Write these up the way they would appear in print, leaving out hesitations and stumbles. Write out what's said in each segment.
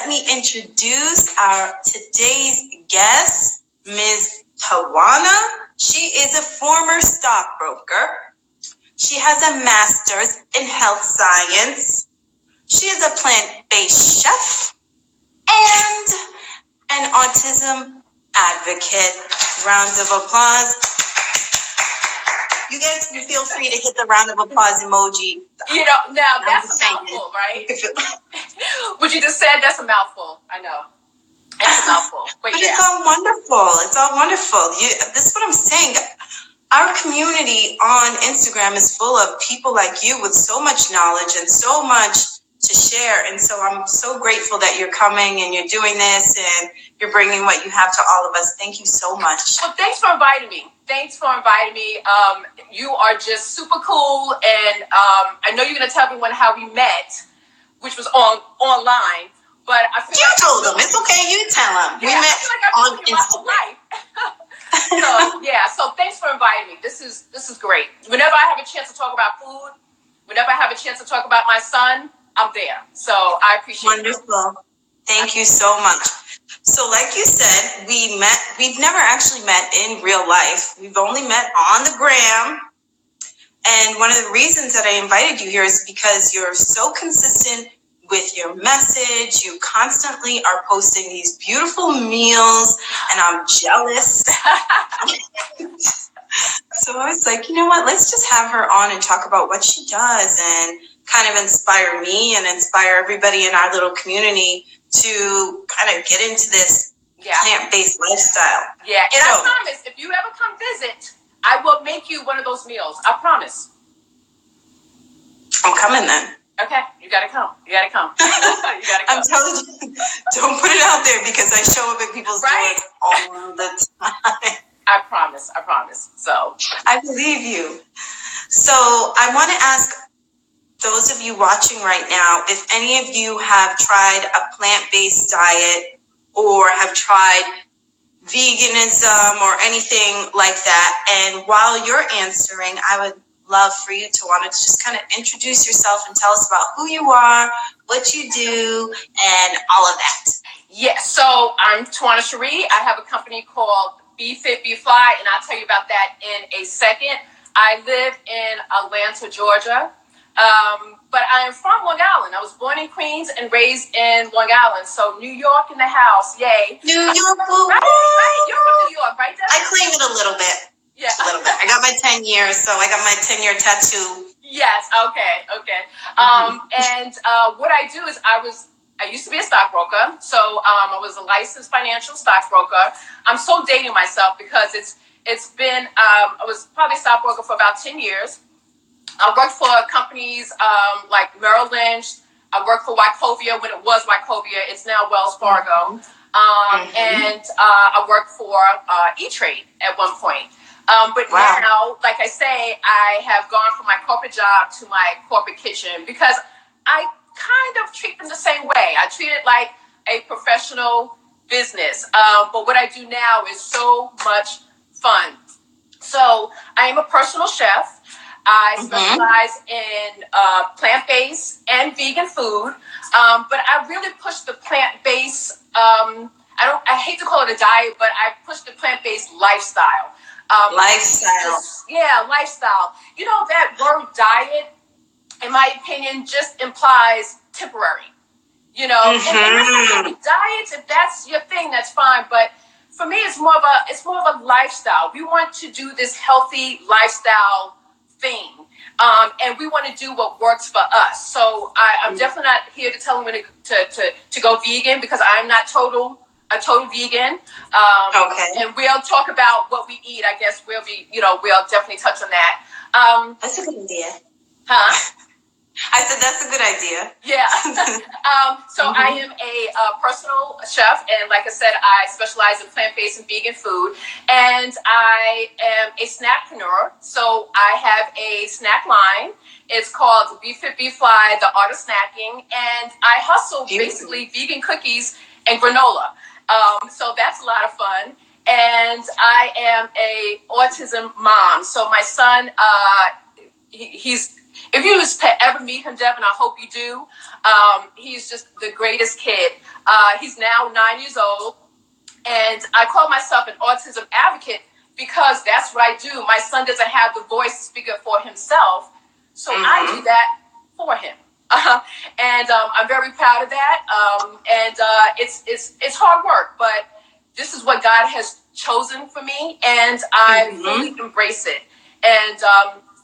let me introduce our today's guest, Ms. Tawana. She is a former stockbroker. She has a master's in health science. She is a plant-based chef and an autism advocate. Rounds of applause. You guys can feel free to hit the round of applause emoji. You know, now that's a mouthful, right? What you just said, that's a mouthful. I know. That's a mouthful. But it's all wonderful. It's all wonderful. This is what I'm saying. Our community on Instagram is full of people like you with so much knowledge and so much to share. And so I'm so grateful that you're coming and you're doing this and you're bringing what you have to all of us. Thank you so much. Well, thanks for inviting me. You are just super cool. And I know you're going to tell everyone how we met, which was online. But I feel you told them. It's okay. You tell them. Yeah, we met on Instagram. So thanks for inviting me. This is great. Whenever I have a chance to talk about food, whenever I have a chance to talk about my son, I'm there. So I appreciate it. Wonderful. Thank you so much. So like you said, we've never actually met in real life. We've only met on the gram. And one of the reasons that I invited you here is because you're so consistent with your message. You constantly are posting these beautiful meals and I'm jealous. So I was like, you know what, let's just have her on and talk about what she does and kind of inspire me and inspire everybody in our little community to kind of get into this plant-based lifestyle. Yeah, and I promise, if you ever come visit, I will make you one of those meals. I promise. I'm coming then. Okay, you gotta come. I'm telling you, don't put it out there because I show up at people's doors all the time. I promise. So I believe you. So I want to ask those of you watching right now, if any of you have tried a plant-based diet or have tried veganism or anything like that. And while you're answering, I would love for you to want to just kind of introduce yourself and tell us about who you are, what you do, and all of that. Yes, so I'm Tawana Cherie. I have a company called Be Fit, Be Fly, and I'll tell you about that in a second. I live in Atlanta, Georgia, but I am from Long Island. I was born in Queens and raised in Long Island, so New York in the house, yay. New York, right? You're from New York, right? I claim it a little bit. Yeah. A little bit. I got my 10 years, so I got my 10-year tattoo. Yes, okay. And what I do is I used to be a stockbroker, so I was a licensed financial stockbroker. I'm so dating myself because it's been, I was probably a stockbroker for about 10 years. I worked for companies like Merrill Lynch. I worked for Wachovia when it was Wachovia. It's now Wells Fargo. And I worked for E-Trade at one point. But now, like I say, I have gone from my corporate job to my corporate kitchen because I kind of treat them the same way. I treat it like a professional business. But what I do now is so much fun. So I am a personal chef. I specialize in plant-based and vegan food. But I really push the plant-based, I hate to call it a diet, but I push the plant-based lifestyle. Lifestyle. Lifestyle. You know, that word diet, in my opinion, just implies temporary. You know, and that's not really diets. If that's your thing, that's fine. But for me, it's more of a lifestyle. We want to do this healthy lifestyle thing, and we want to do what works for us. So I'm definitely not here to tell them to go vegan because I'm not a total vegan. And we'll talk about what we eat. I guess we'll definitely touch on that. That's a good idea. Huh? I said that's a good idea. Yeah. So I am a personal chef, and like I said, I specialize in plant-based and vegan food, and I am a snackpreneur. So I have a snack line. It's called Be Fit, Be Fly, The Art of Snacking, and I hustle basically vegan cookies and granola. So that's a lot of fun. And I am a autism mom. So my son, he's If you just ever meet him, Devin, I hope you do. He's just the greatest kid. He's now 9 years old, and I call myself an autism advocate because that's what I do. My son doesn't have the voice to speak up for himself, so I do that for him. And I'm very proud of that. It's hard work, but this is what God has chosen for me, and I fully embrace it. And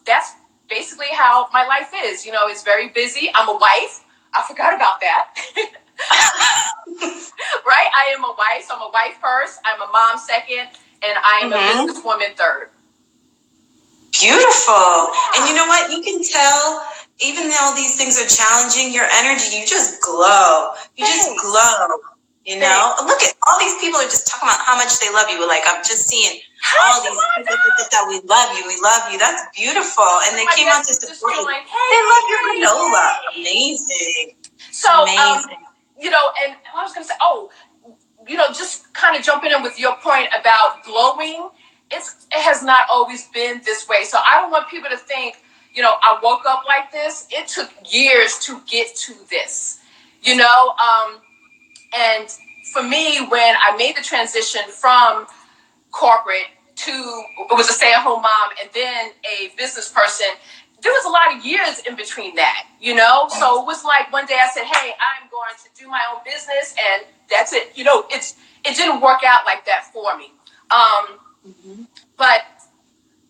that's basically how my life is. You know, it's very busy. I'm a wife. I forgot about that. Right? I am a wife. So I'm a wife first. I'm a mom second. And I am a businesswoman third. Beautiful. And you know what? You can tell, even though these things are challenging, your energy, you just glow. You just glow. You know? Look at all these people are just talking about how much they love you. Like, I'm just seeing all these people that we love you. We love you. That's beautiful. And they came out to support you. They love your granola. Amazing. So, you know, and I was going to say, you know, just kind of jumping in with your point about glowing, it has not always been this way. So I don't want people to think, you know, I woke up like this. It took years to get to this, you know. And for me, when I made the transition from corporate to, it was a stay-at-home mom and then a business person, there was a lot of years in between that, you know? So it was like one day I said, hey, I'm going to do my own business, and that's it. You know, it didn't work out like that for me. But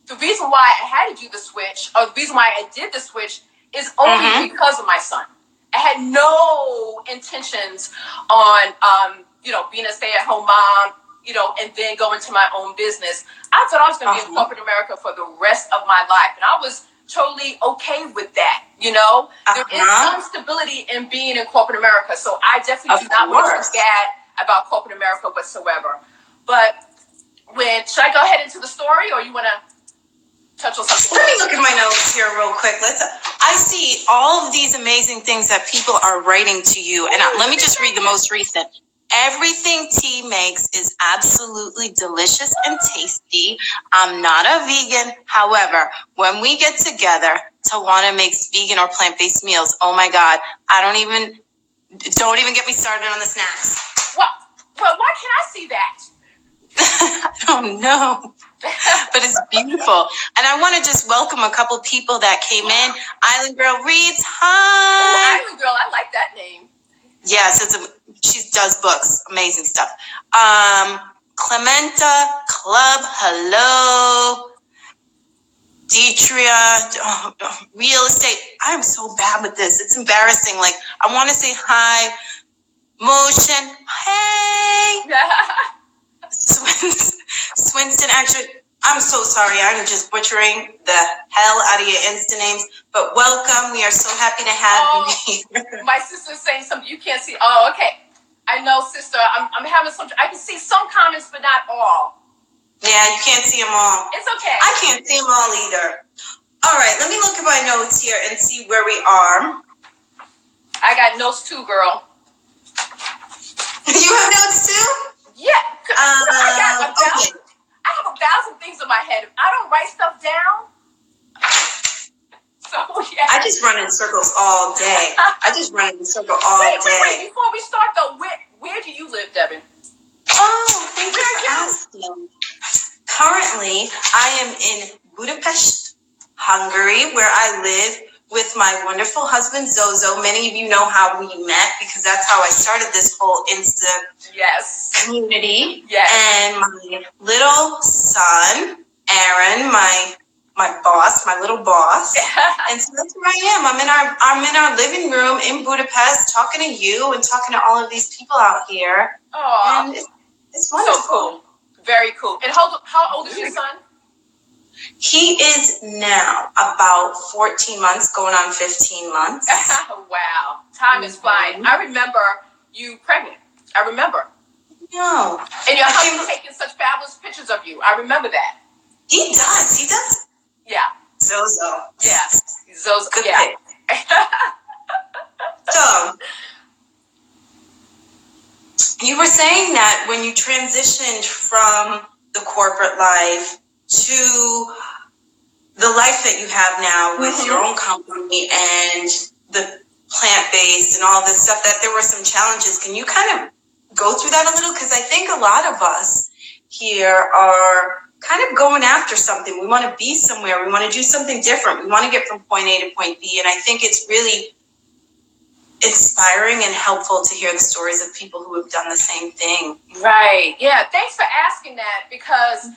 the reason why I had to do the switch, or the reason why I did the switch, is only because of my son. I had no intentions on, you know, being a stay-at-home mom, you know, and then going to my own business. I thought I was going to be in corporate America for the rest of my life, and I was totally okay with that, you know. There is some stability in being in corporate America, so I definitely do not want to feel bad about corporate America whatsoever. But should I go ahead into the story, or you want to touch on something? Let me look at my notes here real quick. I see all of these amazing things that people are writing to you, and let me just read the most recent. Everything T makes is absolutely delicious and tasty. I'm not a vegan. However, when we get together, Tawana makes vegan or plant-based meals. Oh my God. Don't even get me started on the snacks. Well, why can't I see that? I don't know. But it's beautiful. And I want to just welcome a couple people that came in. Island Girl Reads. Hi. Oh, Island Girl. I like that name. Yes, she does books, amazing stuff. Clementa Club, hello. Deetria, real estate. I am so bad with this. It's embarrassing. Like, I want to say hi. Motion, hey. Swinston, actually, I'm so sorry. I'm just butchering the hell out of your Insta names. But welcome. We are so happy to have you here. My sister's saying something you can't see. Oh, okay. I know, sister. I'm having some. I can see some comments, but not all. Yeah, you can't see them all. It's okay. I can't see them all either. All right, let me look at my notes here and see where we are. I got notes too, girl. You have notes too? Yeah. I have 1,000 things in my head. If I don't write stuff down, so yeah. I just run in circles all day. Wait. Before we start though, where do you live, Devin? Oh, thank you for asking. Currently, I am in Budapest, Hungary, where I live with my wonderful husband, Zozo. Many of you know how we met because that's how I started this whole Insta community. Yes. And my little son, Aaron, my boss, my little boss. And so that's where I am. I'm in our living room in Budapest talking to you and talking to all of these people out here. Oh, and it's wonderful. So cool. Very cool. And how old is your son? He is now about 14 months, going on 15 months. Wow. Time is flying. I remember you pregnant. I remember. No. And your husband taking such fabulous pictures of you. I remember that. He does. Yeah. Zozo. Yeah. Zozo. Good pick. So, you were saying that when you transitioned from the corporate life to the life that you have now with your own company and the plant-based and all this stuff, that there were some challenges. Can you kind of go through that a little? Because I think a lot of us here are kind of going after something. We want to be somewhere. We want to do something different. We want to get from point A to point B. And I think it's really inspiring and helpful to hear the stories of people who have done the same thing. Right. Yeah. Thanks for asking that, because,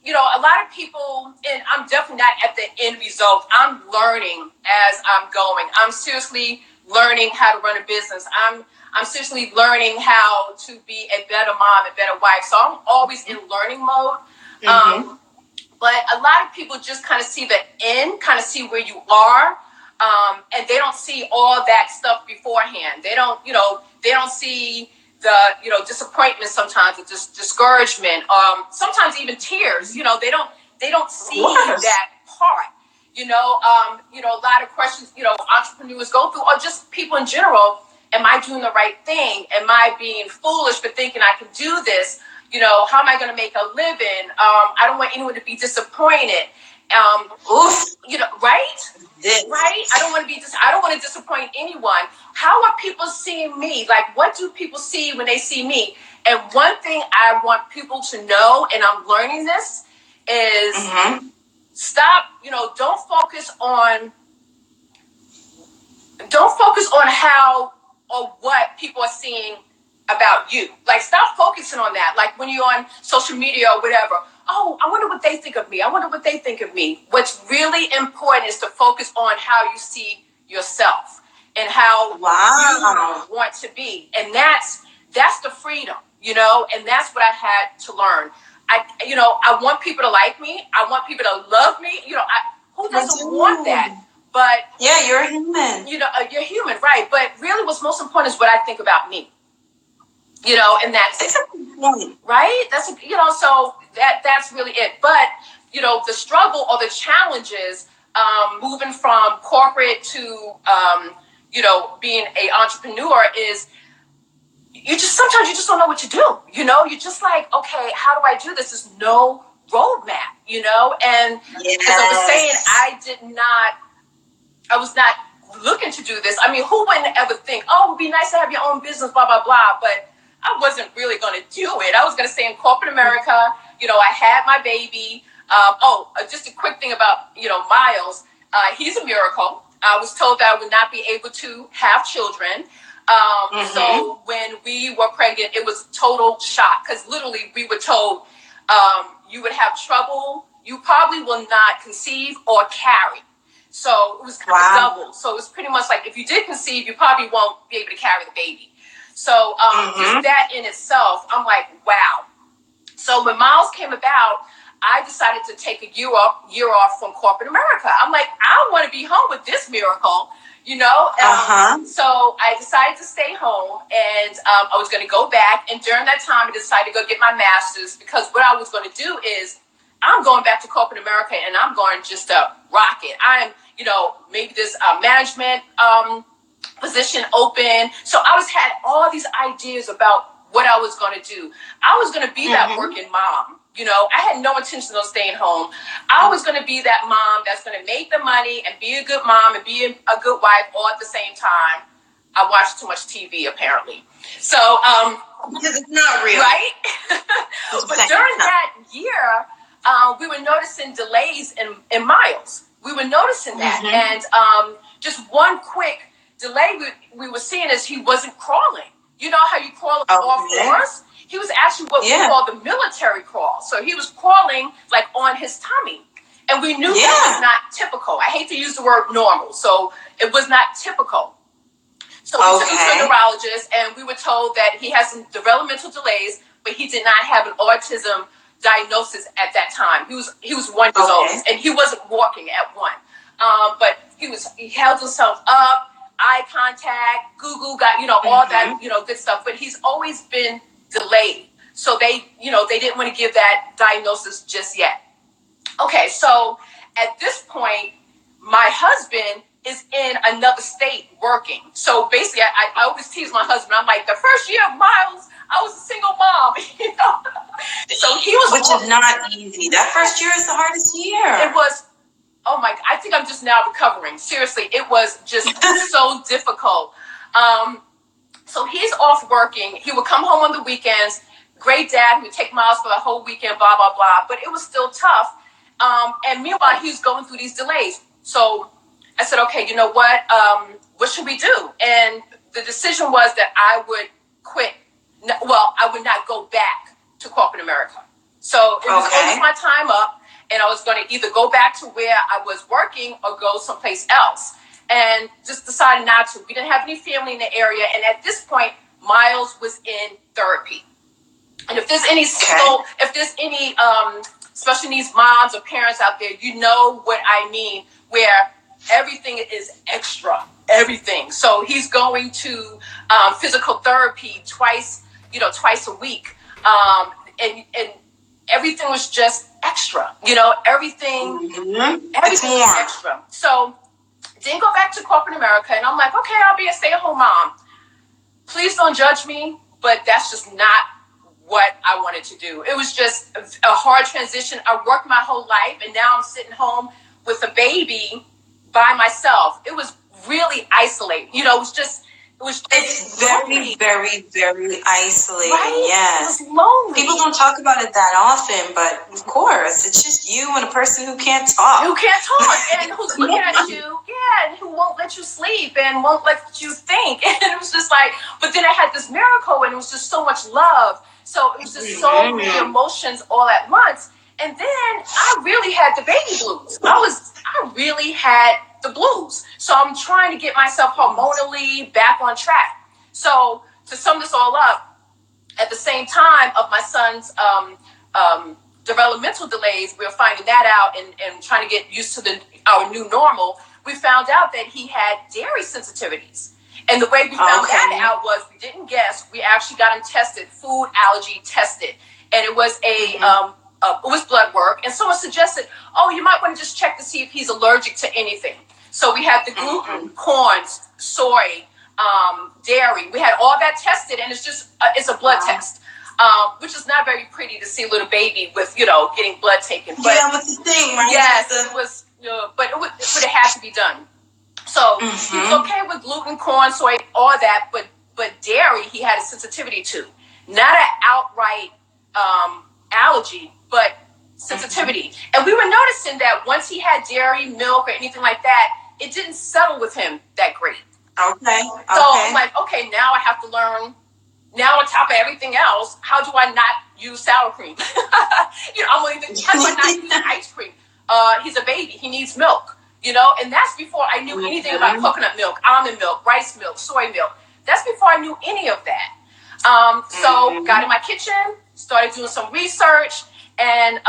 you know, a lot of people, and I'm definitely not at the end result. I'm learning as I'm going. I'm seriously learning how to run a business. I'm seriously learning how to be a better mom, a better wife. So I'm always in learning mode. But a lot of people just kind of see the end, kind of see where you are. And they don't see all that stuff beforehand. They don't, you know, they don't see the, you know, disappointment sometimes, the discouragement, sometimes even tears. You know, they don't see that part. You know, a lot of questions, you know, entrepreneurs go through, or just people in general. Am I doing the right thing? Am I being foolish for thinking I can do this? You know, how am I going to make a living? I don't want anyone to be disappointed. You know, right? Right? I don't want to disappoint anyone. How are people seeing me? Like, what do people see when they see me? And one thing I want people to know, and I'm learning this, is stop, you know, don't focus on how or what people are seeing about you. Like, stop focusing on that. Like, when you're on social media or whatever, oh, I wonder what they think of me. I wonder what they think of me. What's really important is to focus on how you see yourself and how you want to be. And that's the freedom, you know, and that's what I had to learn. I want people to like me. I want people to love me. You know, who doesn't want that? But yeah, you're a human. You know, you're human, right? But really, what's most important is what I think about me. You know, and that's it, right? That's, you know, so that's really it. But, you know, the struggle or the challenges, moving from corporate to, you know, being an entrepreneur is sometimes you just don't know what to do. You know, you're just like, okay, how do I do this? There's no roadmap, you know? And as I was saying, I was not looking to do this. I mean, who wouldn't ever think, oh, it would be nice to have your own business, blah, blah, blah. But I wasn't really going to do it. I was going to stay in corporate America. You know, I had my baby. Just a quick thing about, you know, Miles. He's a miracle. I was told that I would not be able to have children. So when we were pregnant, it was total shock, because literally we were told you would have trouble. You probably will not conceive or carry. So it was kind of double. So it was pretty much like, if you did conceive, you probably won't be able to carry the baby. So just that in itself, I'm like, wow. So when Miles came about, I decided to take a year off from corporate America. I'm like, I want to be home with this miracle, you know? So I decided to stay home, and I was going to go back. And during that time, I decided to go get my master's, because what I was going to do is, I'm going back to corporate America, and I'm going just to rock it. I'm, you know, maybe this management position open. So I had all these ideas about what I was going to do. I was going to be that working mom. You know, I had no intention of staying home. I was going to be that mom that's going to make the money and be a good mom and be a good wife all at the same time. I watched too much TV, apparently. So, because it's not real. Right? But during that year, we were noticing delays in Miles. We were noticing that. And just one quick delay we were seeing is he wasn't crawling. You know how you crawl on all fours? He was actually what we call the military crawl. So he was crawling like on his tummy. And we knew that was not typical. I hate to use the word normal. So it was not typical. So we took him to a neurologist, and we were told that he has some developmental delays, but he did not have an autism diagnosis at that time. He was 1 year old, and he wasn't walking at 1. But he held himself up, eye contact, Google got, you know, all that, you know, good stuff. But he's always been delayed. So they didn't want to give that diagnosis just yet. Okay, so at this point, my husband is in another state working. So basically, I always tease my husband. I'm like, the first year of Miles, I was a single mom. You know? So he was, which is not easy. That first year is the hardest year. It was I think I'm just now recovering. Seriously, it was just so difficult. So he's off working. He would come home on the weekends. Great dad. He would take Miles for the whole weekend, blah, blah, blah. But it was still tough. And meanwhile, he was going through these delays. So I said, okay, you know what should we do? And the decision was that I would quit. Well, I would not go back to corporate America. So it was almost my time up, and I was going to either go back to where I was working or go someplace else. And just decided not to. We didn't have any family in the area, and at this point, Miles was in therapy. And if there's any special needs moms or parents out there, you know what I mean, where everything is extra, everything. So he's going to physical therapy twice a week, and everything was just extra. Everything was extra. So didn't go back to corporate America, and I'm like, okay, I'll be a stay-at-home mom. Please don't judge me, but that's just not what I wanted to do. It was just a hard transition. I worked my whole life, and now I'm sitting home with a baby by myself. It was really isolating. It's very, very, very isolating. Right? Yes. It was lonely. People don't talk about it that often, but of course, it's just you and a person who can't talk. And who's looking at you, and who won't let you sleep and won't let you think. And it was just like, but then I had this miracle, and it was just so much love. So it was just so many emotions all at once. And then I really had the baby blues. I really had the blues. So I'm trying to get myself hormonally back on track. So to sum this all up, at the same time of my son's developmental delays, we were finding that out and trying to get used to our new normal. We found out that he had dairy sensitivities. And the way we found that out was we didn't guess. We actually got him tested, food allergy tested. And it was it was blood work. And someone suggested, you might want to just check to see if he's allergic to anything. So we had the gluten, corns, soy, dairy. We had all that tested, and it's a blood test, which is not very pretty to see a little baby with, getting blood taken. But, with the thing, right? Yes, it was, but it had to be done. So he was okay with gluten, corn, soy, all that, but dairy he had a sensitivity to. Not an outright allergy, but sensitivity. And we were noticing that once he had dairy, milk, or anything like that, it didn't settle with him that great. Okay. So I'm like, okay, now I have to learn. Now on top of everything else, how do I not use sour cream? how do I not use ice cream? He's a baby. He needs milk. And that's before I knew anything about coconut milk, almond milk, rice milk, soy milk. That's before I knew any of that. So got in my kitchen, started doing some research, and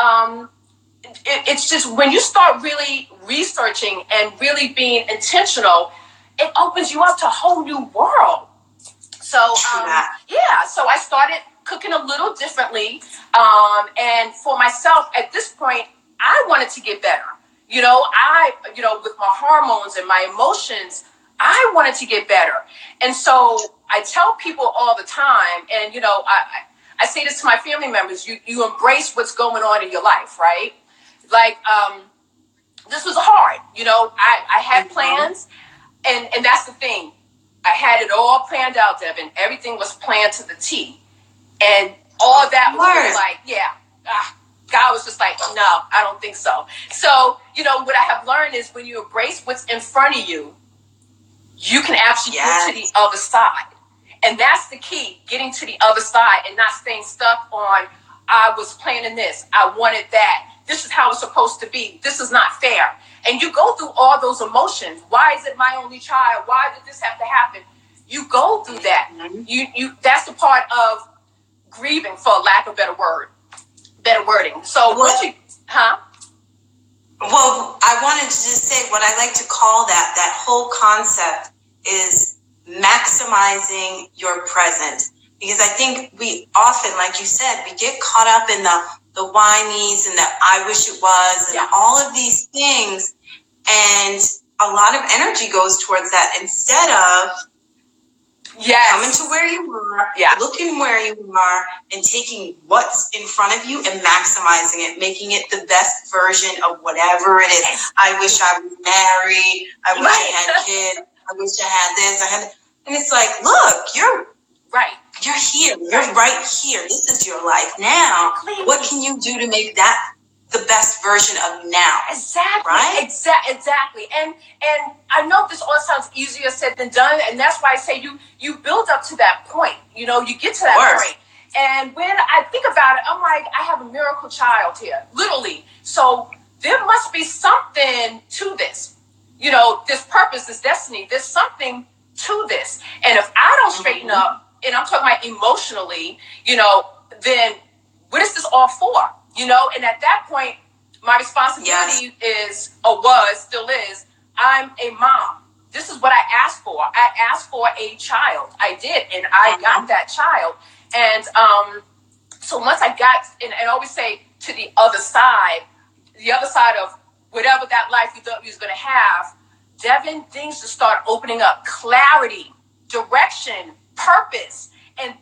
it's just when you start really researching and really being intentional, it opens you up to a whole new world. So, so I started cooking a little differently. And for myself, at this point, I wanted to get better. With my hormones and my emotions, I wanted to get better. And so I tell people all the time, and, I say this to my family members, you embrace what's going on in your life, right? Like, this was hard. I had plans, and that's the thing. I had it all planned out, Devin. Everything was planned to the T. And all that was like, God was just like, no, I don't think so. So, what I have learned is when you embrace what's in front of you, you can actually get to the other side. And that's the key, getting to the other side and not staying stuck on, I was planning this, I wanted that, this is how it's supposed to be, this is not fair. And you go through all those emotions. Why is it my only child? Why did this have to happen? You go through that. You that's the part of grieving, for lack of better wording. So Well, I wanted to just say what I like to call that whole concept is maximizing your present. Because I think we often, like you said, we get caught up in the whinies and the I wish it was and all of these things. And a lot of energy goes towards that instead of Yes. Coming to where you are, looking where you are, and taking what's in front of you and maximizing it, making it the best version of whatever it is. I wish I was married. I wish I had kids. I wish I had this. And it's like, look, you're right. You're here. You're right here. This is your life now. What can you do to make that the best version of now? Exactly. Right? Exactly. And I know this all sounds easier said than done, and that's why I say you build up to that point. You know, you get to that point. And when I think about it, I'm like, I have a miracle child here, literally. So there must be something to this. You know, this purpose, this destiny. There's something to this. And if I don't straighten up, and I'm talking about emotionally, you know, then what is this all for? You know, and at that point, my responsibility still is, I'm a mom. This is what I asked for. I asked for a child. I did, and I got that child. And so once I got, and I always say to the other side of whatever that life you thought you was going to have, Devin, things just start opening up. Clarity, direction, purpose. And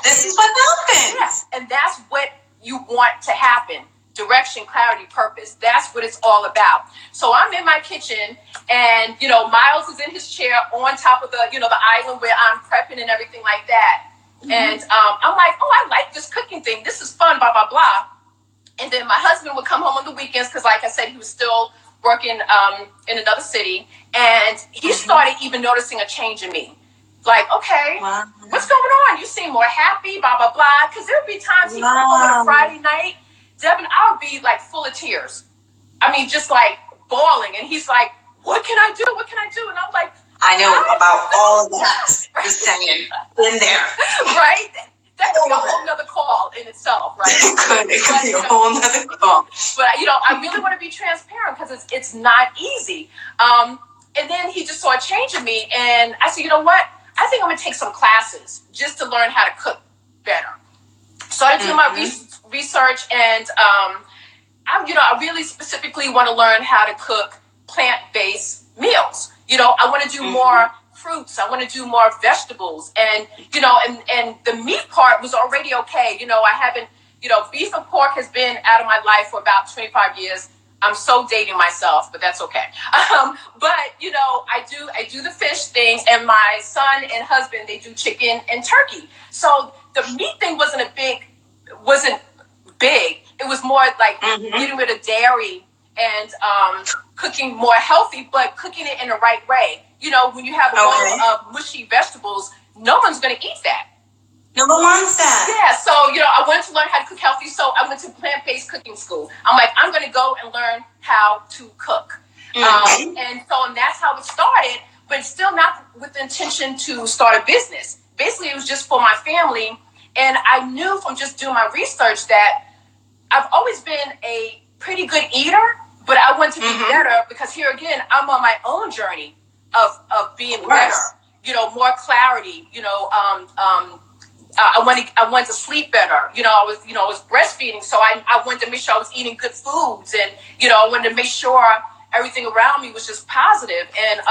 this is what happens. Yes, and that's what you want to happen. Direction, clarity, purpose. That's what it's all about. So I'm in my kitchen, and you know, Miles is in his chair on top of the island where I'm prepping and everything like that. And I'm like, oh, I like this cooking thing. This is fun, blah blah blah. And then my husband would come home on the weekends because, like I said, he was still working in another city, and he started even noticing a change in me. Like, okay, what's going on? You seem more happy, blah, blah, blah. Because there would be times he'd come home on a Friday night, Devin, I would be like full of tears. I mean, just like bawling. And he's like, what can I do? What can I do? And I'm like, I know about all of that. Just saying, been there. Right? That could be a whole nother call in itself, right? It could be a whole nother call. But, you know, I really want to be transparent because it's not easy. And then he just saw a change in me. And I said, you know what? I think I'm going to take some classes just to learn how to cook better. So I do my research, and I really specifically want to learn how to cook plant-based meals. You know, I want to do more fruits. I want to do more vegetables. And, you know, and the meat part was already okay. You know, I haven't, beef and pork has been out of my life for about 25 years. I'm so dating myself, but that's okay. But you know, I do the fish thing, and my son and husband, they do chicken and turkey. So the meat thing wasn't big. It was more like getting rid of dairy and cooking more healthy, but cooking it in the right way. You know, when you have a bowl of mushy vegetables, no one's going to eat that. No one wants that. Yeah, so, I wanted to learn how to cook healthy, so I went to plant-based cooking school. I'm like, I'm going to go and learn how to cook. And that's how it started, but still not with the intention to start a business. Basically, it was just for my family, and I knew from just doing my research that I've always been a pretty good eater, but I want to be better because here again, I'm on my own journey of being better, more clarity, I wanted to sleep better. I was breastfeeding, so I wanted to make sure I was eating good foods, and I wanted to make sure everything around me was just positive. And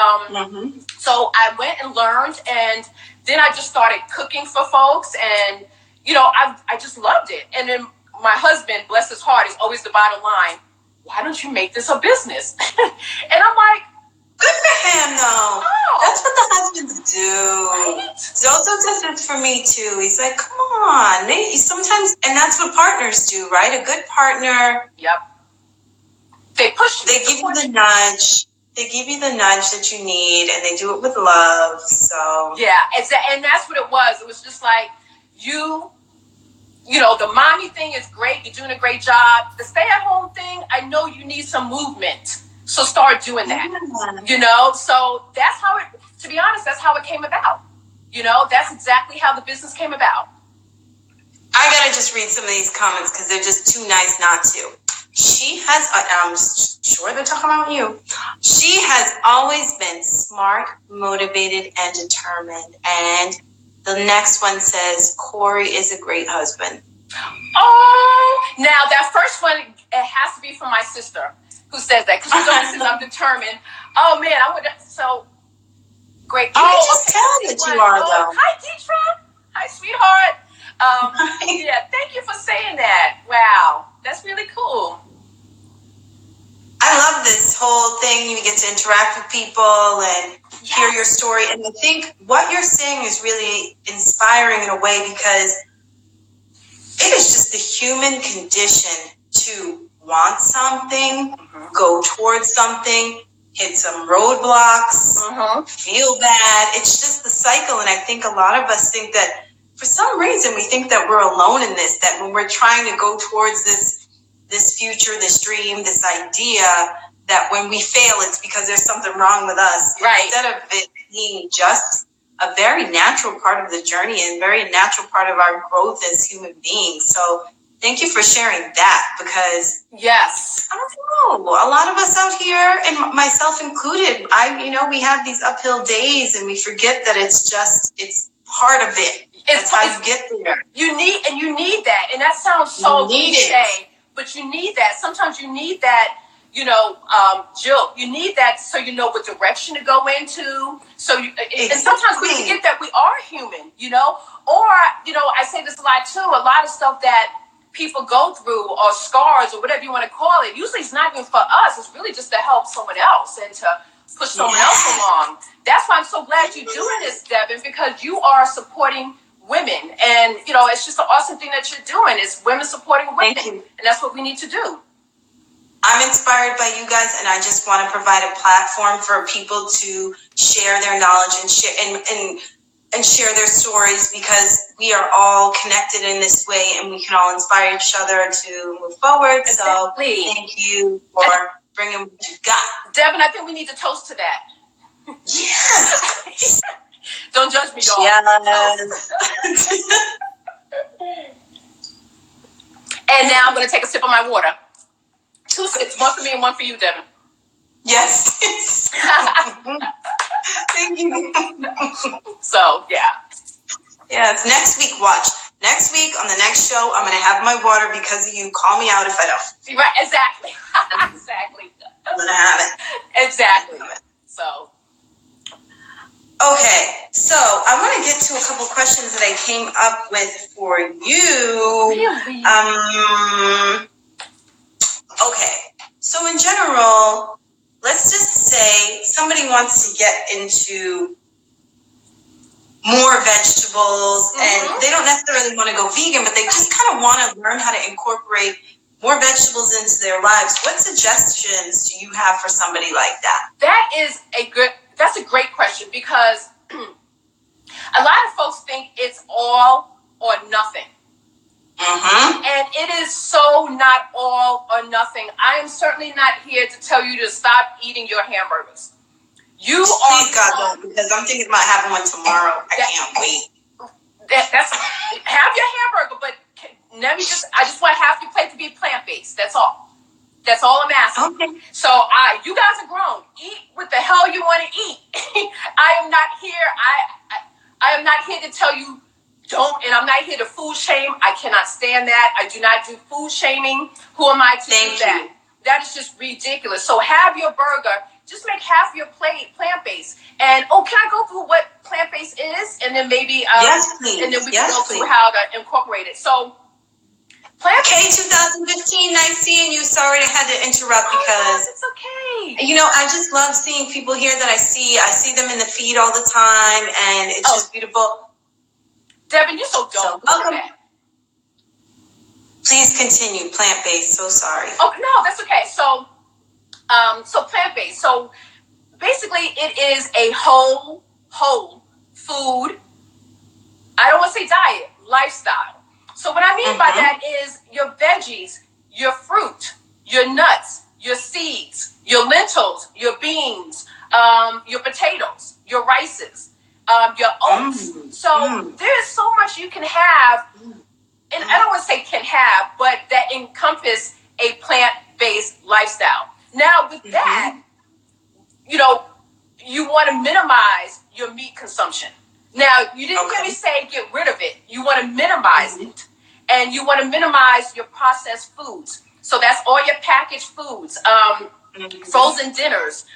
so I went and learned, and then I just started cooking for folks, and I just loved it. And then my husband, bless his heart, is always the bottom line. Why don't you make this a business? And I'm like, good for him, though. Oh. That's what the husbands do. Right? Zozo does it for me, too. He's like, come on. Sometimes, and that's what partners do, right? A good partner. Yep. They push you. They give you the nudge. They give you the nudge that you need, and they do it with love. So yeah, and that's what it was. It was just like the mommy thing is great. You're doing a great job. The stay-at-home thing, I know you need some movement. So start doing that, So that's how to be honest, that's how it came about. That's exactly how the business came about. I got to just read some of these comments because they're just too nice not to. She has, I'm sure they're talking about you. She has always been smart, motivated, and determined. And the next one says, Corey is a great husband. Oh, now that first one, it has to be from my sister who says that, because she always says I'm determined. Oh man, so Great. You just tell that you are, though. Hi, Deetra. Hi, sweetheart. Yeah, thank you for saying that. Wow, that's really cool. I love this whole thing. You get to interact with people and hear your story. And I think what you're saying is really inspiring in a way, because it is just the human condition to want something, go towards something, hit some roadblocks, feel bad. It's just the cycle. And I think a lot of us think that for some reason we think that we're alone in this, that when we're trying to go towards this future, this dream, this idea, that when we fail, it's because there's something wrong with us. Right. Instead of it being just a very natural part of the journey and very natural part of our growth as human beings. So thank you for sharing that, because yes, I don't know, a lot of us out here, and myself included, we have these uphill days and we forget that it's part of it. That's how you get there. You need that. And that sounds so cliche, but you need that. Sometimes you need that, Jill, you need that so you know what direction to go into. And sometimes we forget that we are human, or, I say this a lot too, a lot of stuff that people go through, or scars, or whatever you want to call it, usually it's not even for us. It's really just to help someone else and to push someone else along. That's why I'm so glad you're doing this, Devin, because you are supporting women. And, it's just an awesome thing that you're doing. It's women supporting women. Thank you. And that's what we need to do. I'm inspired by you guys, and I just want to provide a platform for people to share their knowledge and share and share their stories, because we are all connected in this way, and we can all inspire each other to move forward. Exactly. So thank you for bringing what you got. Devin, I think we need to toast to that. Yes. Don't judge me, y'all. Yes. And now I'm going to take a sip of my water. 2 sips, one for me and one for you, Devin. Yes. Thank you. So, yeah. Yes, next week, watch. Next week on the next show, I'm going to have my water because of you. Call me out if I don't. Right, exactly. Exactly. I'm going to have it. Exactly. So. Okay, so I want to get to a couple questions that I came up with for you. Really? Okay, so in general, let's just say somebody wants to get into more vegetables, and they don't necessarily want to go vegan, but they just kind of want to learn how to incorporate more vegetables into their lives. What suggestions do you have for somebody like that? That's a great question, because a lot of folks think it's all or nothing. And it is so not all or nothing. I am certainly not here to tell you to stop eating your hamburgers. Please, God, don't, because I'm thinking about having one tomorrow. I can't wait. That's have your hamburger, but I just want half your plate to be plant-based. That's all. That's all I'm asking. Okay. So you guys are grown. Eat what the hell you want to eat. I am not here. I am not here to tell you don't, and I'm not here to food shame. I cannot stand that. I do not do food shaming. Who am I to do that? That is just ridiculous. So have your burger. Just make half your plate plant-based. And can I go through what plant-based is? And then maybe yes, please. And then we can go through how to incorporate it. So Okay, 2015, nice seeing you. Sorry I had to interrupt because it's okay. I just love seeing people here that I see. I see them in the feed all the time, and it's just beautiful. Devin, you're so dope. Welcome. Please continue. Plant-based. So sorry. Oh no, that's okay. So plant-based. So basically, it is a whole food. I don't want to say diet, lifestyle. So what I mean by that is your veggies, your fruit, your nuts, your seeds, your lentils, your beans, your potatoes, your rices, your oats. So there's so much you can have, and I don't want to say can have, but that encompass a plant-based lifestyle. Now with that, you want to minimize your meat consumption. Now, you didn't hear me say get rid of it. You want to minimize it. And you want to minimize your processed foods. So that's all your packaged foods, frozen dinners,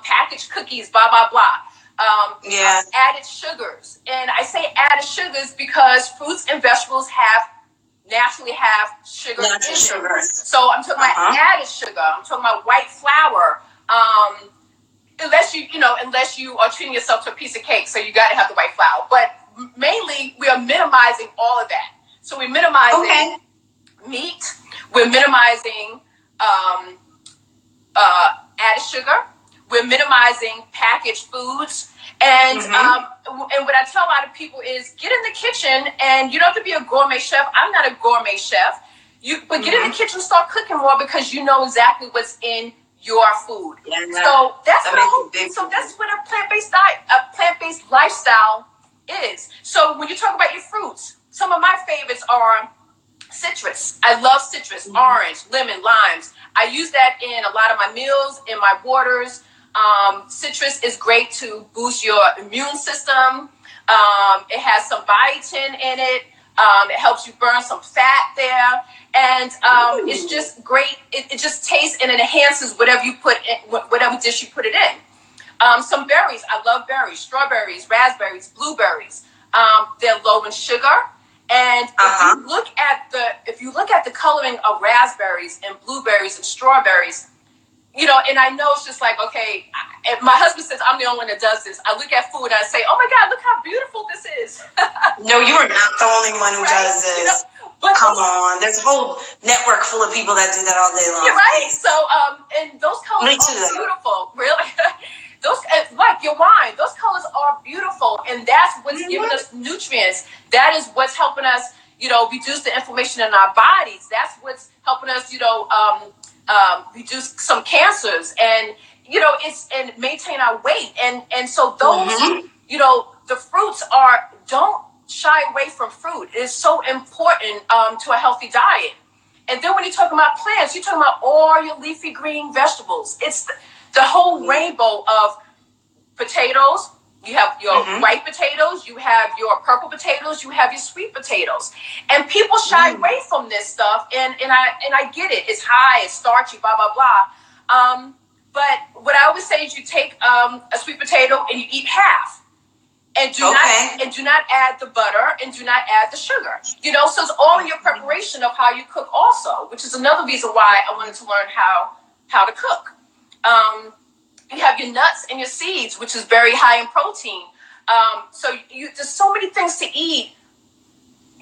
packaged cookies, blah, blah, blah. Added sugars. And I say added sugars because fruits and vegetables naturally have sugar in them. So I'm talking about added sugar. I'm talking about white flour. Unless you are treating yourself to a piece of cake, so you got to have the white flour. But mainly, we are minimizing all of that. So we're minimizing meat. We're minimizing added sugar. We're minimizing packaged foods. And and what I tell a lot of people is get in the kitchen, and you don't have to be a gourmet chef. I'm not a gourmet chef. But get in the kitchen, start cooking more because you know exactly what's in your food. So that's what a plant-based diet, a plant-based lifestyle is. So when you talk about your fruits, some of my favorites are citrus. I love citrus, orange, lemon, limes. I use that in a lot of my meals, in my waters. Citrus is great to boost your immune system. It has some biotin in it. It helps you burn some fat there. And it's just great. It just tastes and it enhances whatever you put in, whatever dish you put it in. Some berries. I love berries. Strawberries, raspberries, blueberries. They're low in sugar. And if you look at the coloring of raspberries and blueberries and strawberries, and I know it's just like, okay, my husband says I'm the only one that does this. I look at food and I say, oh my God, look how beautiful this is. No, you are not the only one who does this. But come on, there's a whole network full of people that do that all day long. You're right. So, and those colors are beautiful. Really. Those, like your wine, those colors are beautiful, and that's what's giving us nutrients. That is what's helping us, reduce the inflammation in our bodies. That's what's helping us, reduce some cancers, and and maintain our weight. And so those, the fruits don't shy away from fruit. It is so important to a healthy diet. And then when you're talking about plants, you're talking about all your leafy green vegetables. It's the whole rainbow of potatoes. You have your white potatoes, you have your purple potatoes, you have your sweet potatoes. And people shy away from this stuff, and I get it. It's high, it's starchy, blah, blah, blah. But what I always say is you take a sweet potato and you eat half. And do not add the butter, and do not add the sugar. So it's all in your preparation of how you cook also, which is another reason why I wanted to learn how to cook. You have your nuts and your seeds, which is very high in protein. So there's so many things to eat,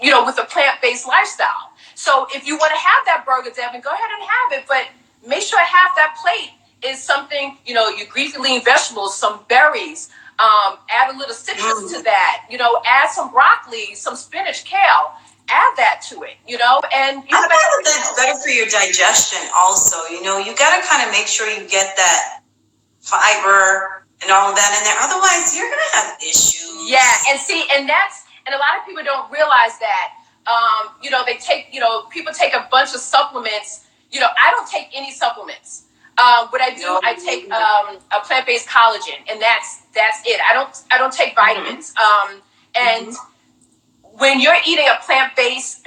with a plant-based lifestyle. So if you want to have that burger, Devin, go ahead and have it, but make sure half that plate is something, your leafy green vegetables, some berries. Add a little citrus to that, add some broccoli, some spinach, kale, add that to it, and I find that's better for your digestion also. You got to kind of make sure you get that fiber and all of that in there. Otherwise, you're going to have issues. Yeah, and a lot of people don't realize that, they take, people take a bunch of supplements. I don't take any supplements. What I do, I take a plant-based collagen, and that's it. I don't take vitamins. And when you're eating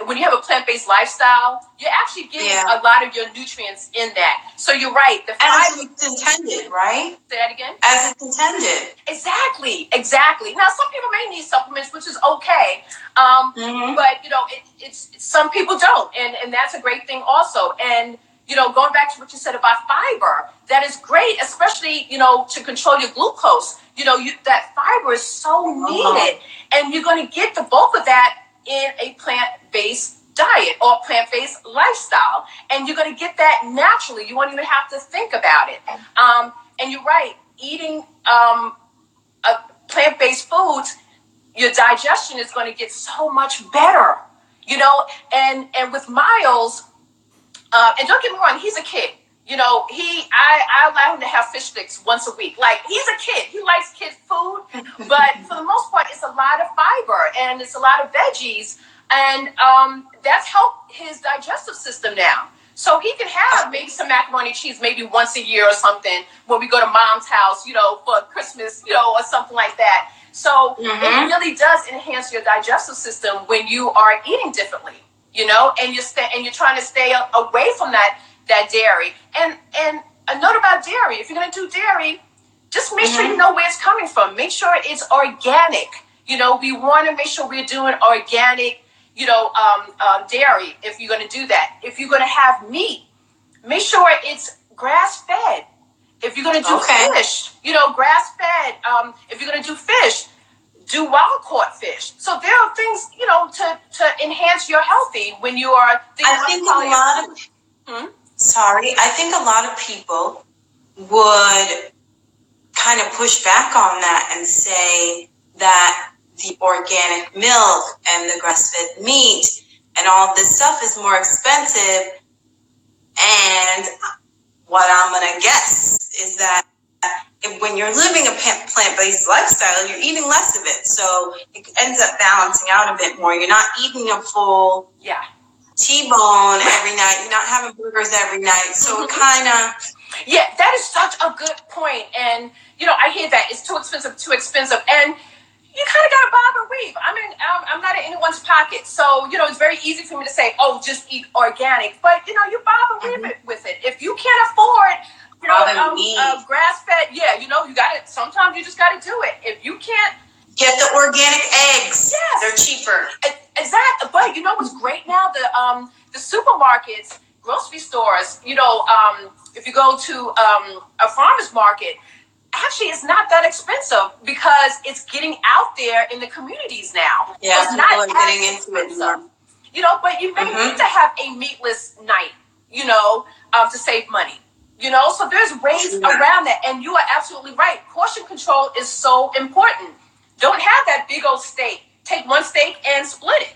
when you have a plant-based lifestyle, you're actually getting a lot of your nutrients in that. So you're right. As it's intended, right? Say that again? As it's intended. Exactly. Now, some people may need supplements, which is okay. But, it's some people don't. And that's a great thing also. And, going back to what you said about fiber, that is great, especially, to control your glucose. That fiber is so needed, and you're going to get the bulk of that in a plant-based diet or plant-based lifestyle, and you're going to get that naturally. You won't even have to think about it. And you're right, eating plant-based foods, your digestion is going to get so much better, and with Miles, and don't get me wrong, he's a kid. I allow him to have fish sticks once a week. Like, he's a kid. He likes kid food. But for the most part, it's a lot of fiber and it's a lot of veggies. And that's helped his digestive system now. So he can have maybe some macaroni and cheese maybe once a year or something when we go to mom's house, for Christmas, or something like that. So it really does enhance your digestive system when you are eating differently, and you're trying to stay away from that dairy. And a note about dairy, if you're going to do dairy, just make sure you know where it's coming from. Make sure it's organic. You know, we want to make sure we're doing organic, dairy if you're going to do that. If you're going to have meat, make sure it's grass-fed. If you're going to do fish, grass-fed. If you're going to do fish, do wild-caught fish. So there are things, to enhance your healthy when you are thinking I think a lot of people would kind of push back on that and say that the organic milk and the grass-fed meat and all this stuff is more expensive. And what I'm going to guess is that when you're living a plant-based lifestyle, you're eating less of it. So it ends up balancing out a bit more. You're not eating a full T-bone every night. You're not having burgers every night. So it kind of... Yeah, that is such a good point. And, I hear that. It's too expensive. And you kind of got to bob and weave. I mean, I'm not in anyone's pocket. So, it's very easy for me to say, oh, just eat organic. But, you bob and weave it with it. If you can't afford, grass-fed, you got it. Sometimes you just got to do it. If you can't. Get the organic eggs. Yes. They're cheaper. Exactly. But what's great now? The supermarkets, grocery stores, if you go to a farmer's market, actually, it's not that expensive because it's getting out there in the communities now. Yeah, so it's not getting into it more. But you may need to have a meatless night, to save money. So there's ways around that. And you are absolutely right. Portion control is so important. Don't have that big old steak. Take one steak and split it,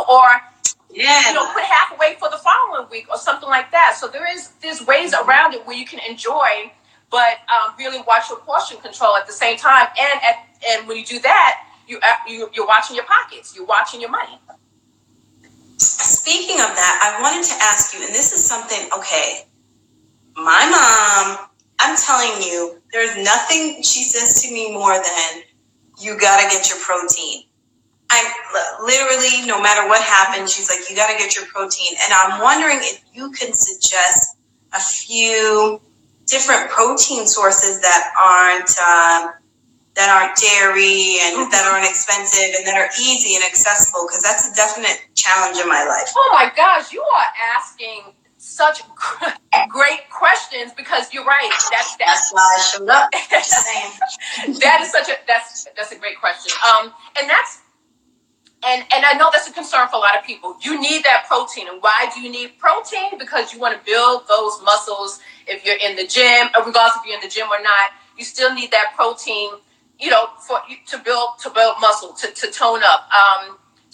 or put half away for the following week or something like that. So there's ways around it where you can enjoy, but really watch your portion control at the same time. And when you do that, you're watching your pockets. You're watching your money. Speaking of that, I wanted to ask you, and this is something, my mom, I'm telling you, there's nothing she says to me more than, you got to get your protein. I'm literally, no matter what happens, she's like, you got to get your protein. And I'm wondering if you can suggest a few different protein sources that aren't dairy and that aren't expensive and that are easy and accessible, because that's a definite challenge in my life. Oh my gosh, you are asking such great questions, because you're right. That's why I showed up. Just saying. That's a great question. And I know that's a concern for a lot of people. You need that protein. And why do you need protein? Because you want to build those muscles. If you're in the gym, or regardless if you're in the gym or not, you still need that protein, to build muscle, to tone up,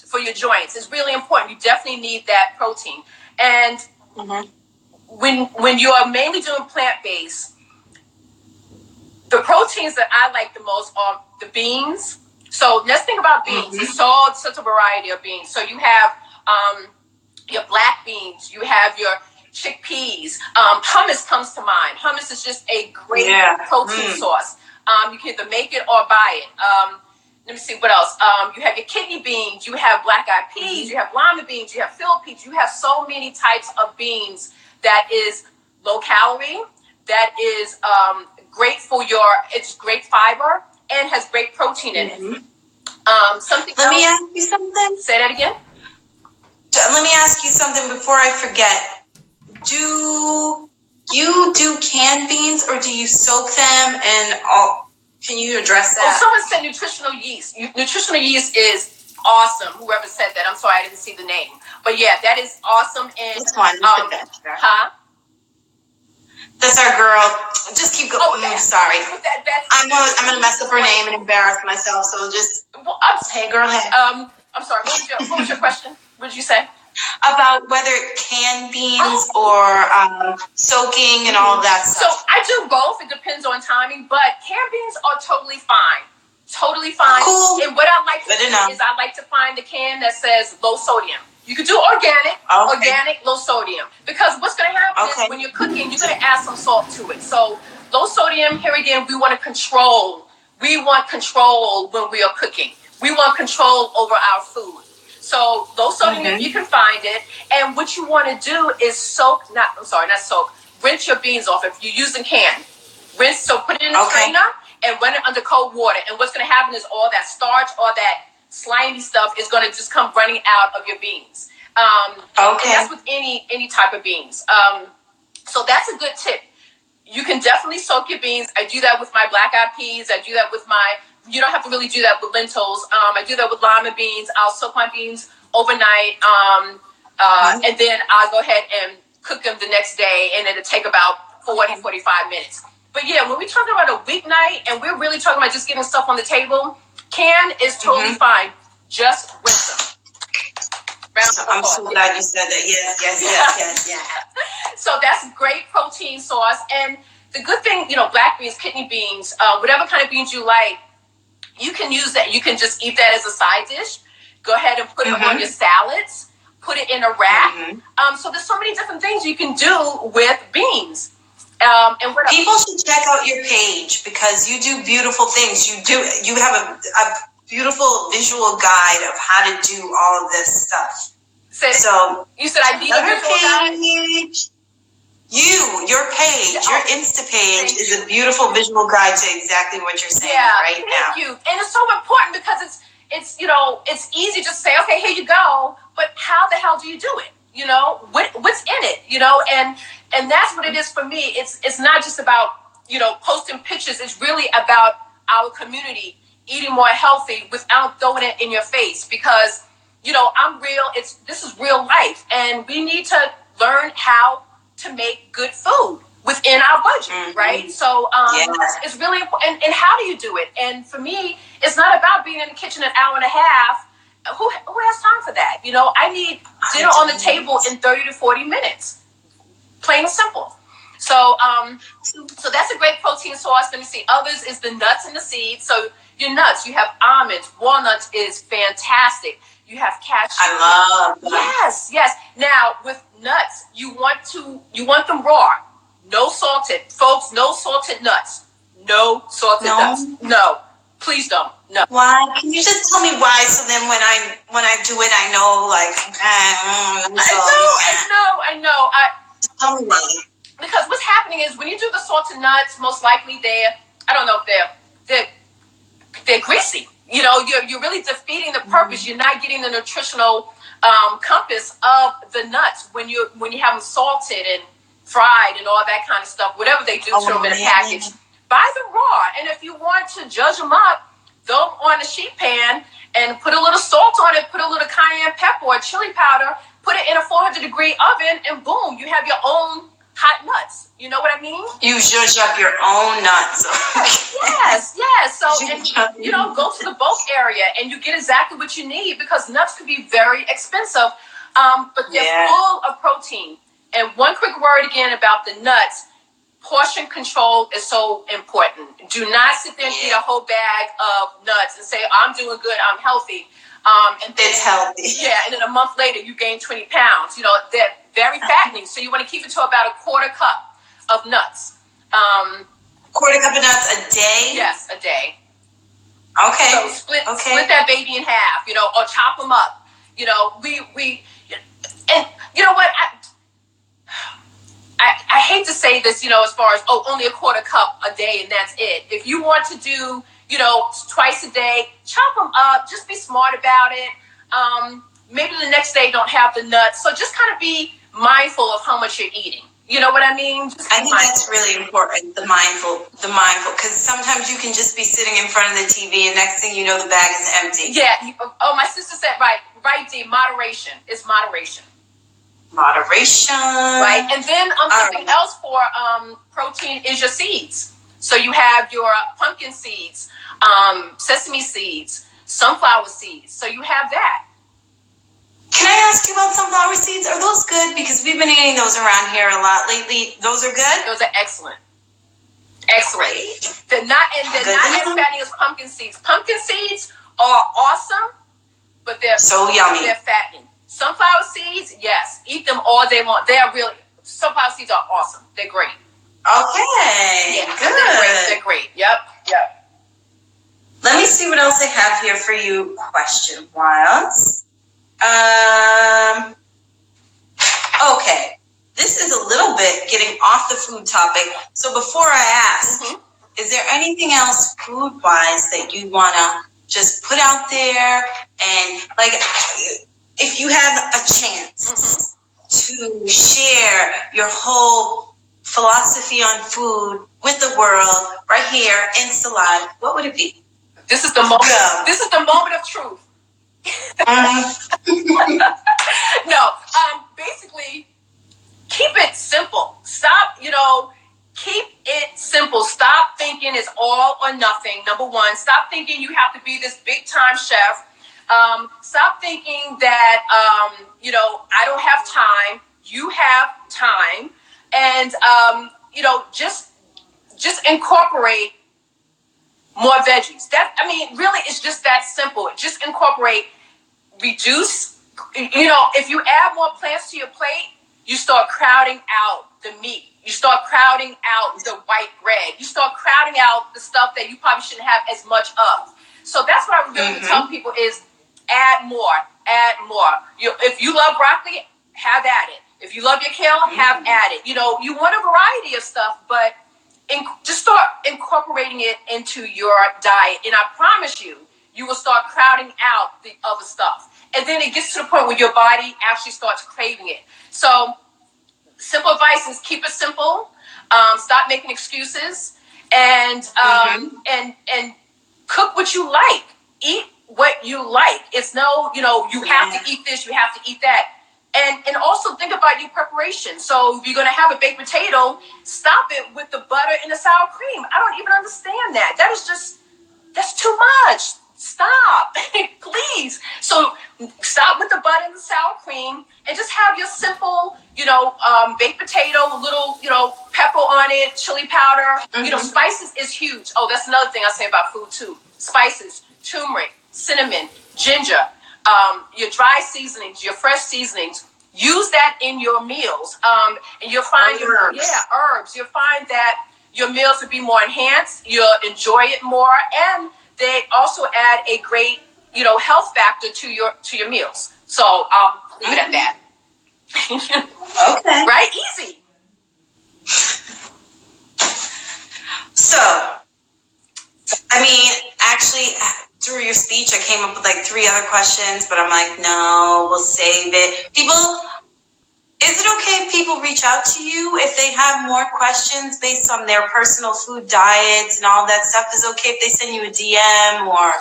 for your joints. It's really important. You definitely need that protein. And when you are mainly doing plant-based, the proteins that I like the most are the beans. So let's think about beans. There's such a variety of beans. So you have your black beans. You have your chickpeas. Hummus comes to mind. Hummus is just a great protein source. You can either make it or buy it. Let me see what else. You have your kidney beans. You have black-eyed peas. You have lima beans. You have filled peas. You have so many types of beans that is low calorie. That is great for it's great fiber and has great protein in it. Let me ask you something. Say that again. Let me ask you something before I forget. Do you do canned beans or do you soak them and all? Can you address that? Oh, someone said nutritional yeast. Nutritional yeast is awesome. Whoever said that. I'm sorry, I didn't see the name. But yeah, that is awesome. And that's fine. That's our girl. Just keep going. Sorry. I'm gonna mess up her name and embarrass myself. So just hey, girl. Hey. I'm sorry. What was your question? What did you say? About whether canned beans or soaking and all of that stuff. So I do both. It depends on timing, but canned beans are totally fine. Totally fine. Cool. And what I like to do is I like to find the can that says low sodium. You can do organic, low sodium. Because what's going to happen is when you're cooking, you're going to add some salt to it. So low sodium, here again, we want control. We want control when we are cooking. We want control over our food. So low sodium, if you can find it. And what you want to do is rinse your beans off. If you're using canned, put it in the strainer and run it under cold water. And what's going to happen is all that starch, all that slimy stuff is going to just come running out of your beans. And that's with any type of beans. So that's a good tip. You can definitely soak your beans. I do that with my black-eyed peas. I do that with you don't have to really do that with lentils. I do that with lima beans. I'll soak my beans overnight. And then I'll go ahead and cook them the next day, and it'll take about 40, 45 minutes. But yeah, when we're talking about a weeknight and we're really talking about just getting stuff on the table, canned is totally fine. Just rinse them. I'm so glad you said that. Yes. So that's great protein source. And the good thing, black beans, kidney beans, whatever kind of beans you like, you can use that. You can just eat that as a side dish. Go ahead and put it on your salads. Put it in a wrap. So there's so many different things you can do with beans. And what people should check out your page because you do beautiful things. You have a beautiful visual guide of how to do all of this stuff. So you said I need a visual guide? Your page, your Insta page is a beautiful visual guide to exactly what you're saying now. Thank you. And it's so important because it's easy just to say, okay, here you go. But how the hell do you do it? What's in it? And that's what it is for me. It's not just about, posting pictures. It's really about our community eating more healthy without throwing it in your face because, I'm real. This is real life. And we need to learn how to make good food within our budget, right? So it's really important. And how do you do it? And for me, it's not about being in the kitchen an hour and a half. Who has time for that? I need dinner on the table in 30 to 40 minutes. Plain and simple. So that's a great protein source. Let me see. Others is the nuts and the seeds. So your nuts, you have almonds. Walnuts is fantastic. You have cashew. I love that. Yes. Now with nuts, you want them raw. No salted. Folks, no salted nuts. No salted nuts. No. Please don't. No. Why? Can you just tell me why? So then when I do it, I know. I know. Tell me why. Because what's happening is when you do the salted nuts, most likely they're greasy. You're really defeating the purpose. You're not getting the nutritional compass of the nuts when you have them salted and fried and all that kind of stuff. Whatever they do to them in a package. Buy them raw, and if you want to judge them up, throw them on a sheet pan and put a little salt on it, put a little cayenne pepper or chili powder, put it in a 400-degree oven, and boom, you have your own hot nuts. You know what I mean? You zhuzh up your own nuts. Yes. So, go to the bulk area, and you get exactly what you need because nuts can be very expensive, but they're full of protein. And one quick word again about the nuts. Portion control is so important. Do not sit there and eat a whole bag of nuts and say, I'm doing good, I'm healthy. And then, it's healthy. Yeah, and then a month later, you gain 20 pounds. They're very fattening. So you want to keep it to about a quarter cup of nuts. Quarter cup of nuts a day? Yes, a day. Okay. So split that baby in half, or chop them up. And you know what? I hate to say this, as far as, only a quarter cup a day and that's it. If you want to do, twice a day, chop them up. Just be smart about it. Maybe the next day don't have the nuts. So just kind of be mindful of how much you're eating. You know what I mean? I think that's really important, the mindful, because sometimes you can just be sitting in front of the TV and next thing you know, the bag is empty. Yeah. Oh, my sister said, right, D, moderation. It's moderation. Moderation. Right. And then something else for protein is your seeds. So you have your pumpkin seeds, sesame seeds, sunflower seeds. So you have that. Can I ask you about sunflower seeds? Are those good? Because we've been eating those around here a lot lately. Those are good? Those are excellent. Excellent. They're not as fattening as pumpkin seeds. Pumpkin seeds are awesome, but they're so yummy. They're fattening. Sunflower seeds, yes. Eat them all day long. Sunflower seeds are awesome. They're great. Okay. Yeah, good. They're great. Yep. Let me see what else I have here for you question-wise. Okay. This is a little bit getting off the food topic. So before I ask, is there anything else food-wise that you want to just put out there? And like, if you have a chance to share your whole philosophy on food with the world right here, Insta Live, what would it be? This is the moment. This is the moment of truth. No, basically, keep it simple. Stop, keep it simple. Stop thinking it's all or nothing. Number one, stop thinking you have to be this big time chef. Stop thinking that, I don't have time. You have time. And, just incorporate more veggies. Really, it's just that simple. Just incorporate, reduce. If you add more plants to your plate, you start crowding out the meat. You start crowding out the white bread. You start crowding out the stuff that you probably shouldn't have as much of. So that's what I really tell people is add more. If you love broccoli, have at it. If you love your kale, have at it. You want a variety of stuff, but just start incorporating it into your diet. And I promise you, you will start crowding out the other stuff. And then it gets to the point where your body actually starts craving it. So simple advice is keep it simple. Stop making excuses, and cook what you like. Eat what you like. It's no, you have to eat this, you have to eat that. And also think about your preparation. So if you're going to have a baked potato, stop it with the butter and the sour cream. I don't even understand that. That's too much. Stop, please. So stop with the butter and the sour cream and just have your simple, baked potato, a little, pepper on it, chili powder. Spices is huge. Oh, that's another thing I say about food too. Spices, turmeric, cinnamon, ginger, your dry seasonings, your fresh seasonings. Use that in your meals. And you'll find herbs. You'll find that your meals will be more enhanced. You'll enjoy it more, and they also add a great, health factor to your meals. So I'll leave it at that. Okay. Right? Easy. So, actually, through your speech, I came up with like 3 other questions, but I'm like, no, we'll save it. Is it okay if people reach out to you if they have more questions based on their personal food diets and all that stuff? Is it okay if they send you a DM or?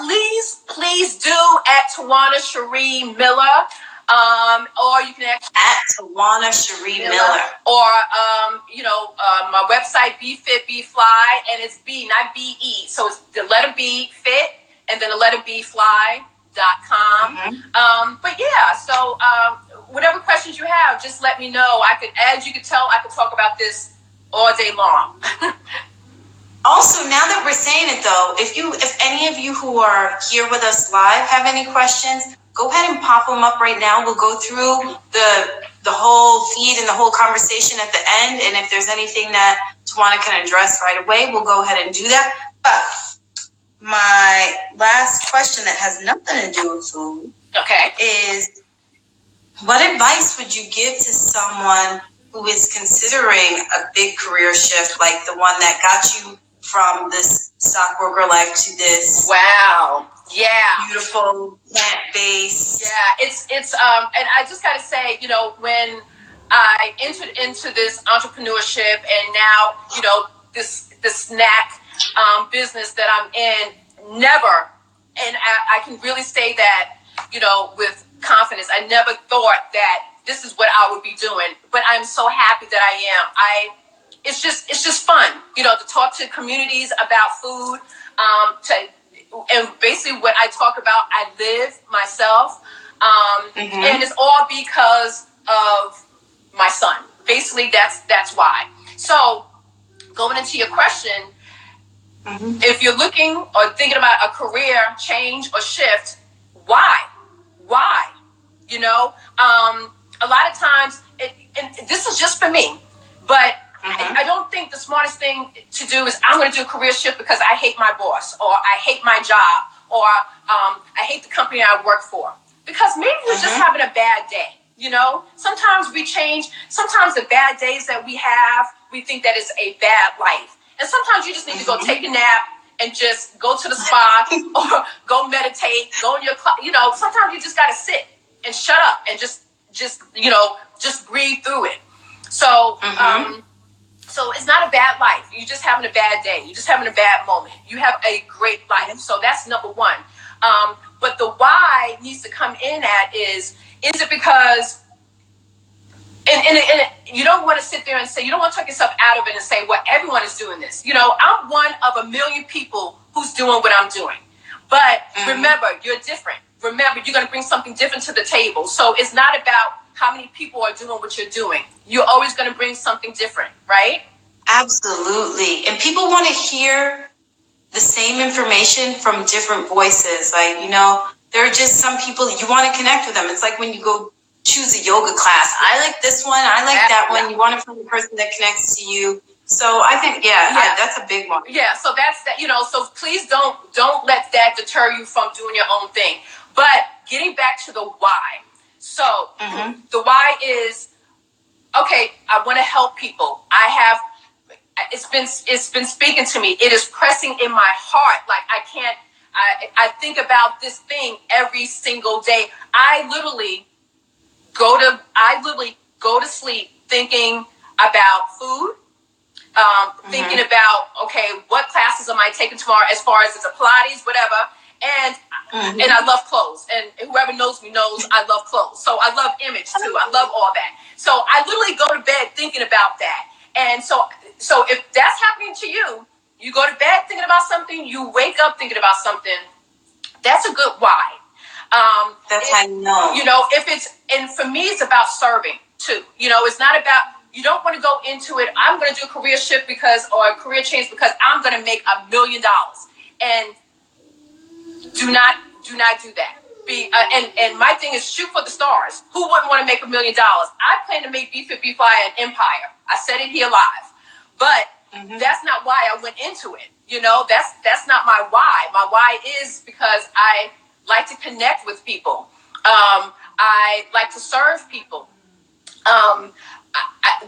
Please do at Tawana Cherie Miller. Or you can actually at Tawana Cherie Miller. Or my website Be Fit Be Fly, and it's B, not BE. So it's the letter B, fit, and then the letter B, fly.com. But yeah, so whatever questions you have, just let me know. As you can tell, I could talk about this all day long. Also, now that we're saying it though, if any of you who are here with us live have any questions, go ahead and pop them up right now. We'll go through the whole feed and the whole conversation at the end. And if there's anything that Tawana can address right away, we'll go ahead and do that. But my last question that has nothing to do with food is, what advice would you give to someone who is considering a big career shift like the one that got you from this stockbroker life to this beautiful plant-based? Yeah, it's and I just got to say, when I entered into this entrepreneurship and now, this snack business that I'm in, never, and I can really say that, with confidence, I never thought that this is what I would be doing, but I'm so happy that I am. It's just fun, to talk to communities about food, and basically what I talk about, I live myself, and it's all because of my son. Basically, that's why. So, going into your question, if you're looking or thinking about a career change or shift, why? A lot of times, and this is just for me, but I don't think the smartest thing to do is I'm going to do a career shift because I hate my boss, or I hate my job, or I hate the company I work for. Because maybe we're just having a bad day. Sometimes we change. Sometimes the bad days that we have, we think that it's a bad life. And sometimes you just need to go take a nap and just go to the spa or go meditate, go in your, sometimes you just got to sit and shut up and just breathe through it. So, so it's not a bad life. You're just having a bad day. You're just having a bad moment. You have a great life. So that's number one. But the why needs to come in at is it because, and you don't want to sit there and say, you don't want to talk yourself out of it and say, well, everyone is doing this. I'm one of a million people who's doing what I'm doing. But remember, you're different. Remember, you're going to bring something different to the table. So it's not about how many people are doing what you're doing. You're always going to bring something different, right? Absolutely. And people want to hear the same information from different voices. Like, there are just some people you want to connect with them. It's like when you go choose a yoga class. I like this one. I like that one. You want to find a person that connects to you. So I think, that's a big one. Yeah. So that's that, so please don't let that deter you from doing your own thing. But getting back to the why. So the why is, okay, I want to help people. It's been speaking to me. It is pressing in my heart. Like I think about this thing every single day. I literally go to sleep thinking about food, thinking about, okay, what classes am I taking tomorrow as far as it's a Pilates, whatever. And and I love clothes. And whoever knows me knows I love clothes. So I love image too. I love all that. So I literally go to bed thinking about that. And so if that's happening to you, you go to bed thinking about something, you wake up thinking about something, that's a good why. That's how you know. And for me, it's about serving too. It's not about, you don't want to go into it, I'm going to do a career shift or a career change because I'm going to make $1 million. And do not do that. And my thing is shoot for the stars. Who wouldn't want to make $1 million? I plan to make B50 Fly an empire. I said it here live. But that's not why I went into it. That's not my why. My why is because I like to connect with people. I like to serve people.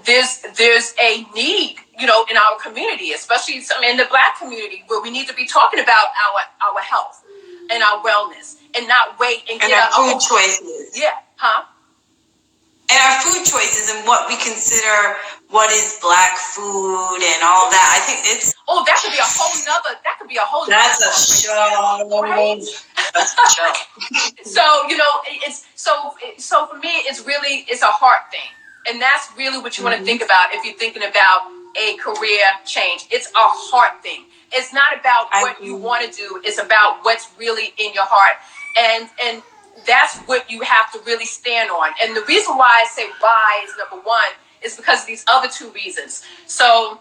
There's a need, in our community, especially in the Black community, where we need to be talking about our health and our wellness, and not wait and get our food choices. Yeah, And our food choices and what we consider what is Black food and all that. I think it's that could be a whole nother. That's a show. Right? That's a show. So so for me, it's a heart thing, and that's really what you want to think about if you're thinking about a career change. It's a heart thing. It's not about what you want to do. It's about what's really in your heart. And that's what you have to really stand on. And the reason why I say why is number one is because of these other two reasons. So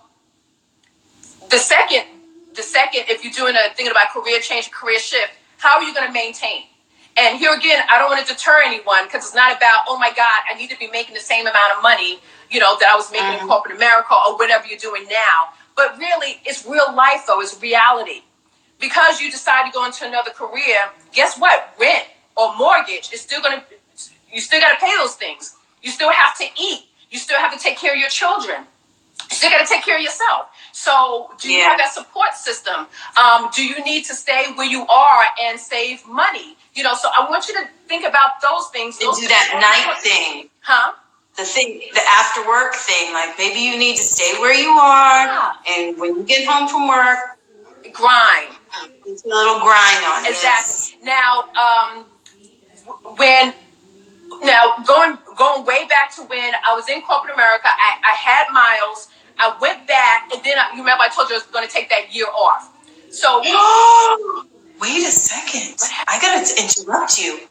the second, if you're thinking about career change, career shift, how are you going to maintain? And here again, I don't want to deter anyone because it's not about, oh my God, I need to be making the same amount of money, that I was making in corporate America or whatever you're doing now. But really, it's real life, though. It's reality. Because you decide to go into another career, guess what? Rent or mortgage is still you still got to pay those things. You still have to eat. You still have to take care of your children. You still got to take care of yourself. So do you have that support system? Do you need to stay where you are and save money? So I want you to think about those things. And do that night thing. Huh? The after work thing, like maybe you need to stay where you are, and when you get home from work, grind. It's a little grind on it. Exactly. Now, going way back to when I was in corporate America, I had miles. I went back, and then you remember I told you I was going to take that year off. So, wait a second. I got to interrupt you.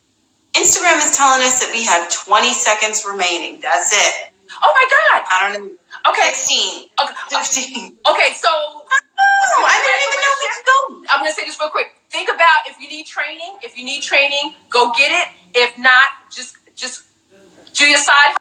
Instagram is telling us that we have 20 seconds remaining. That's it. Oh my God. I don't know. Okay. 16. Okay. 15. Okay, so. I didn't even know where to go. I'm going to say this real quick. Think about if you need training. If you need training, go get it. If not, just do your side